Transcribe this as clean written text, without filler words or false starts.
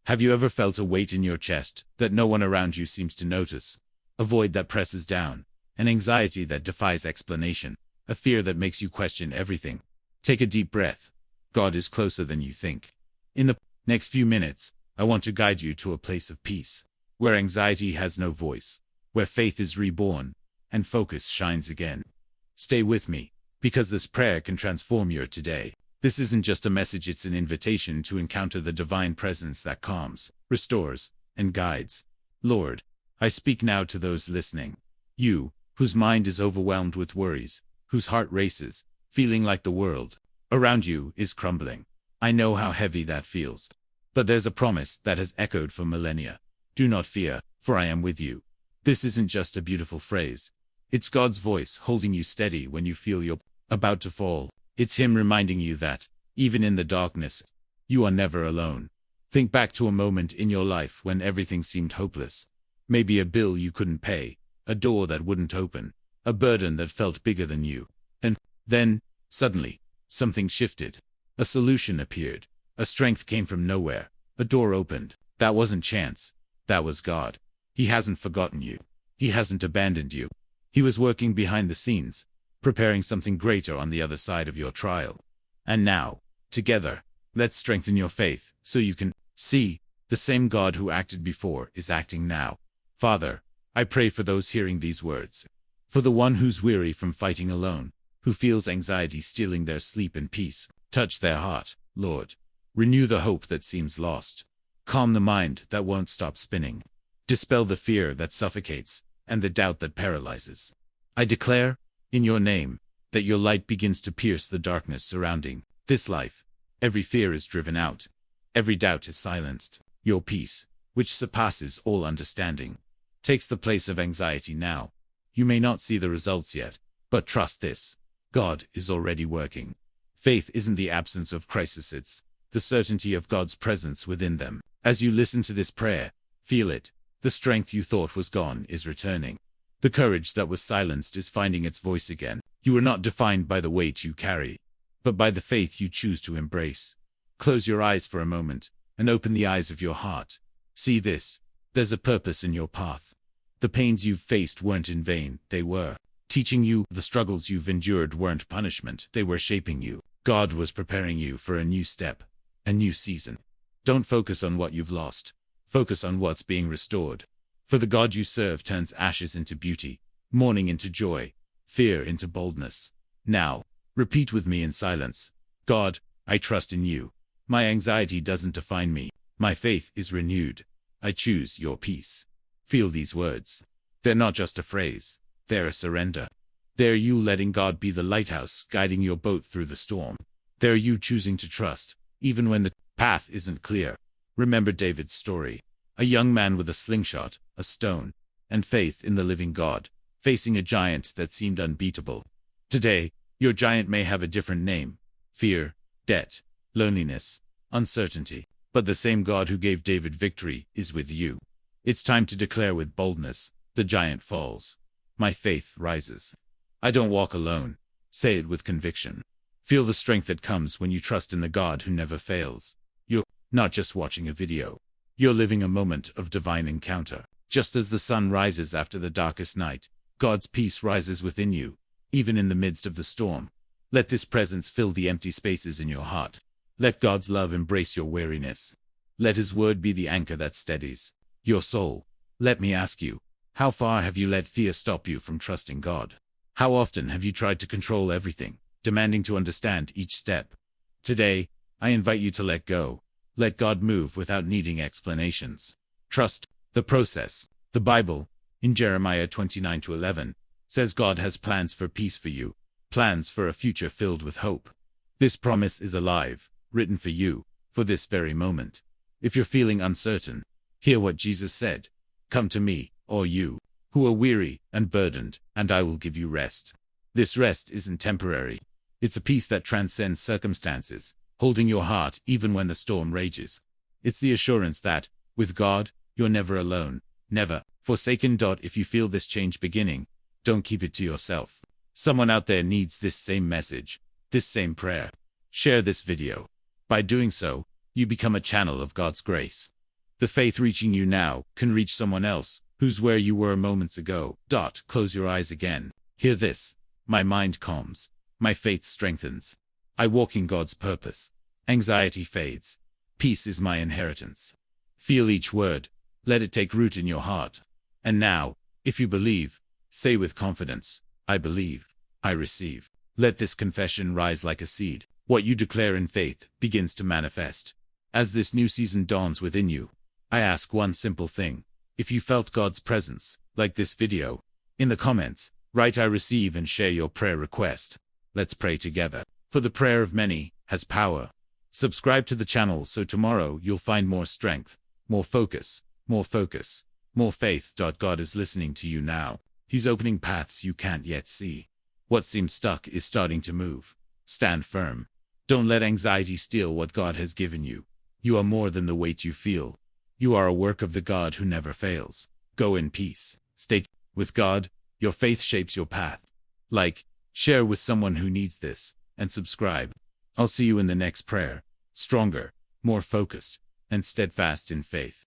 Have you ever felt a weight in your chest that no one around you seems to notice? A void that presses down, an anxiety that defies explanation, a fear that makes you question everything. Take a deep breath. God is closer than you think. In the next few minutes, I want to guide you to a place of peace, where anxiety has no voice, where faith is reborn, and focus shines again. Stay with me, because this prayer can transform your today. This isn't just a message, it's an invitation to encounter the divine presence that calms, restores, and guides. Lord, I speak now to those listening. You, whose mind is overwhelmed with worries, whose heart races, feeling like the world around you is crumbling. I know how heavy that feels. But there's a promise that has echoed for millennia. Do not fear, for I am with you. This isn't just a beautiful phrase. It's God's voice holding you steady when you feel you're about to fall. It's Him reminding you that, even in the darkness, you are never alone. Think back to a moment in your life when everything seemed hopeless. Maybe a bill you couldn't pay, a door that wouldn't open, a burden that felt bigger than you. And then, suddenly, something shifted. A solution appeared. A strength came from nowhere. A door opened. That wasn't chance. That was God. He hasn't forgotten you. He hasn't abandoned you. He was working behind the scenes, preparing something greater on the other side of your trial. And now, together, let's strengthen your faith so you can see the same God who acted before is acting now. Father, I pray for those hearing these words. For the one who's weary from fighting alone, who feels anxiety stealing their sleep and peace. Touch their heart, Lord. Renew the hope that seems lost. Calm the mind that won't stop spinning. Dispel the fear that suffocates and the doubt that paralyzes. I declare, in your name, that your light begins to pierce the darkness surrounding this life. Every fear is driven out. Every doubt is silenced. Your peace, which surpasses all understanding, takes the place of anxiety now. You may not see the results yet, but trust this. God is already working. Faith isn't the absence of crisis, it's the certainty of God's presence within them. As you listen to this prayer, feel it. The strength you thought was gone is returning. The courage that was silenced is finding its voice again. You are not defined by the weight you carry, but by the faith you choose to embrace. Close your eyes for a moment and open the eyes of your heart. See this. There's a purpose in your path. The pains you've faced weren't in vain, they were teaching you. The struggles you've endured weren't punishment, they were shaping you. God was preparing you for a new step, a new season. Don't focus on what you've lost. Focus on what's being restored. For the God you serve turns ashes into beauty, mourning into joy, fear into boldness. Now, repeat with me in silence. God, I trust in you. My anxiety doesn't define me. My faith is renewed. I choose your peace. Feel these words. They're not just a phrase. They're a surrender. They're you letting God be the lighthouse guiding your boat through the storm. They're you choosing to trust, even when the path isn't clear. Remember David's story. A young man with a slingshot, a stone, and faith in the living God, facing a giant that seemed unbeatable. Today, your giant may have a different name. Fear, debt, loneliness, uncertainty. But the same God who gave David victory is with you. It's time to declare with boldness, the giant falls. My faith rises. I don't walk alone. Say it with conviction. Feel the strength that comes when you trust in the God who never fails. You're not just watching a video. You're living a moment of divine encounter. Just as the sun rises after the darkest night, God's peace rises within you, even in the midst of the storm. Let this presence fill the empty spaces in your heart. Let God's love embrace your weariness. Let His word be the anchor that steadies your soul. Let me ask you, how far have you let fear stop you from trusting God? How often have you tried to control everything, demanding to understand each step? Today, I invite you to let go. Let God move without needing explanations. Trust the process. The Bible, in Jeremiah 29-11, says God has plans for peace for you, plans for a future filled with hope. This promise is alive, written for you, for this very moment. If you're feeling uncertain, hear what Jesus said. Come to me, all you who are weary and burdened, and I will give you rest. This rest isn't temporary. It's a peace that transcends circumstances, holding your heart even when the storm rages. It's the assurance that, with God, you're never alone, never forsaken. If you feel this change beginning, don't keep it to yourself. Someone out there needs this same message, this same prayer. Share this video. By doing so, you become a channel of God's grace. The faith reaching you now can reach someone else who's where you were moments ago. Close your eyes again. Hear this. My mind calms. My faith strengthens. I walk in God's purpose. Anxiety fades. Peace is my inheritance. Feel each word. Let it take root in your heart. And now, if you believe, say with confidence, I believe, I receive. Let this confession rise like a seed. What you declare in faith begins to manifest. As this new season dawns within you, I ask one simple thing. If you felt God's presence, like this video, in the comments, write I receive and share your prayer request. Let's pray together. For the prayer of many has power. Subscribe to the channel so tomorrow you'll find more strength, more focus, more faith. God is listening to you now. He's opening paths you can't yet see. What seems stuck is starting to move. Stand firm. Don't let anxiety steal what God has given you. You are more than the weight you feel. You are a work of the God who never fails. Go in peace. Stay with God. Your faith shapes your path. Like, share with someone who needs this, and subscribe. I'll see you in the next prayer. Stronger, more focused, and steadfast in faith.